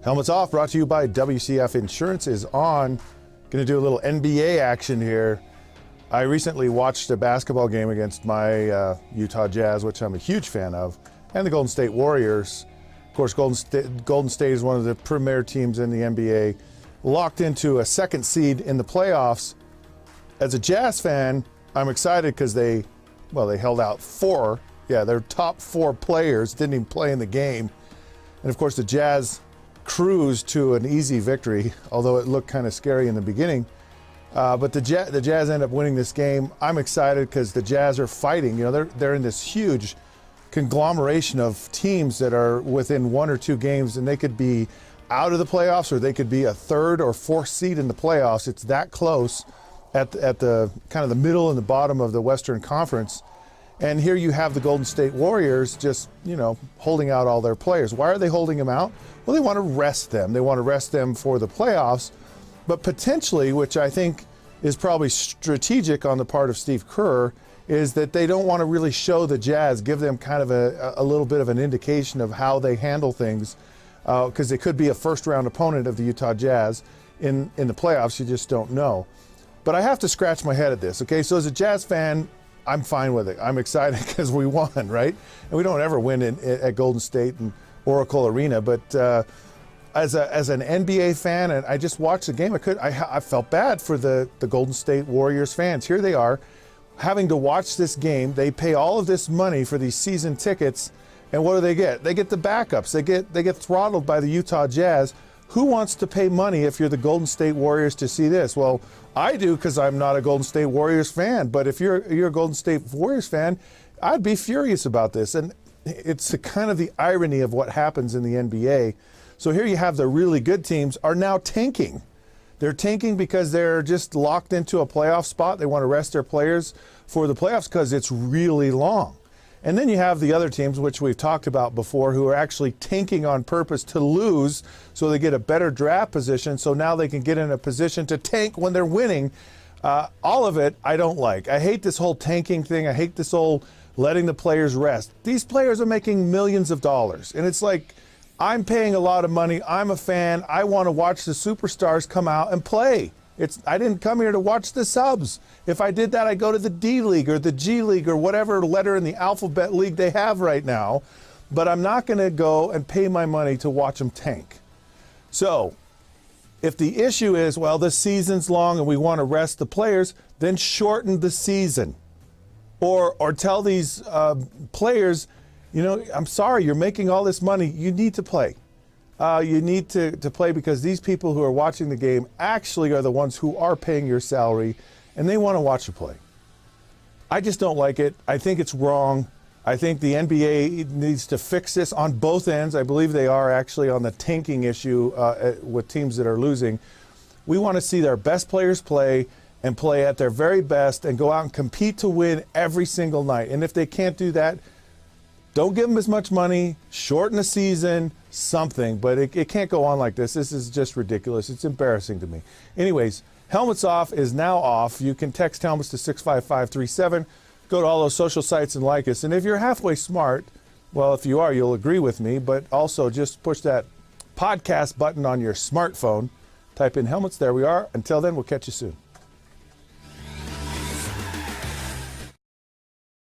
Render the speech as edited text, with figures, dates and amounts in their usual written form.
Helmets Off, brought to you by WCF Insurance, is on. Going to do a little NBA action here. I recently watched a basketball game against my Utah Jazz, which I'm a huge fan of, and the Golden State Warriors. Of course, Golden State is one of the premier teams in the NBA, locked into a second seed in the playoffs. As a Jazz fan, I'm excited because they held out their top four players didn't even play in the game. And of course, the Jazz cruised to an easy victory, although it looked kind of scary in the beginning. But the Jazz end up winning this game. I'm excited because the Jazz are fighting. You know, they're in this huge conglomeration of teams that are within one or two games, and they could be out of the playoffs or they could be a third or fourth seed in the playoffs. It's that close at the kind of the middle and the bottom of the Western Conference. And here you have the Golden State Warriors just, holding out all their players. Why are they holding them out? Well, they want to rest them. They want to rest them for the playoffs. But potentially, which I think is probably strategic on the part of Steve Kerr, is that they don't want to really show the Jazz, give them kind of a little bit of an indication of how they handle things, because they could be a first-round opponent of the Utah Jazz in the playoffs. You just don't know. But I have to scratch my head at this, okay? So as a Jazz fan, I'm fine with it. I'm excited because we won, right? And we don't ever win at Golden State and Oracle Arena. But as an NBA fan, and I just watched the game, I felt bad for the Golden State Warriors fans. Here they are, having to watch this game. They pay all of this money for these season tickets, and what do they get? They get the backups. They get throttled by the Utah Jazz. Who wants to pay money if you're the Golden State Warriors to see this? Well, I do, because I'm not a Golden State Warriors fan. But if you're a Golden State Warriors fan, I'd be furious about this. And it's kind of the irony of what happens in the NBA. So here you have the really good teams are now tanking. They're tanking because they're just locked into a playoff spot. They want to rest their players for the playoffs because it's really long. And then you have the other teams, which we've talked about before, who are actually tanking on purpose to lose so they get a better draft position, so now they can get in a position to tank when they're winning. All of it I don't like. I hate this whole tanking thing. I hate this whole letting the players rest. These players are making millions of dollars, and it's like, I'm paying a lot of money. I'm a fan. I want to watch the superstars come out and play. I didn't come here to watch the subs. If I did that, I'd go to the D League or the G League or whatever letter in the alphabet league they have right now. But I'm not going to go and pay my money to watch them tank. So if the issue is, well, the season's long and we want to rest the players, then shorten the season. Or tell these players, I'm sorry, you're making all this money. You need to play. You need to play because these people who are watching the game actually are the ones who are paying your salary, and they want to watch you play. I just don't like it. I think it's wrong. I think the NBA needs to fix this on both ends. I believe they are actually on the tanking issue with teams that are losing. We want to see their best players play and play at their very best and go out and compete to win every single night. And if they can't do that, don't give them as much money, shorten the season, something, but it can't go on like this. This is just ridiculous. It's embarrassing to me. Anyways, Helmets Off is now off. You can text Helmets to 65537. Go to all those social sites and like us. And if you're halfway smart, well, if you are, you'll agree with me, but also just push that podcast button on your smartphone. Type in Helmets. There we are. Until then, we'll catch you soon.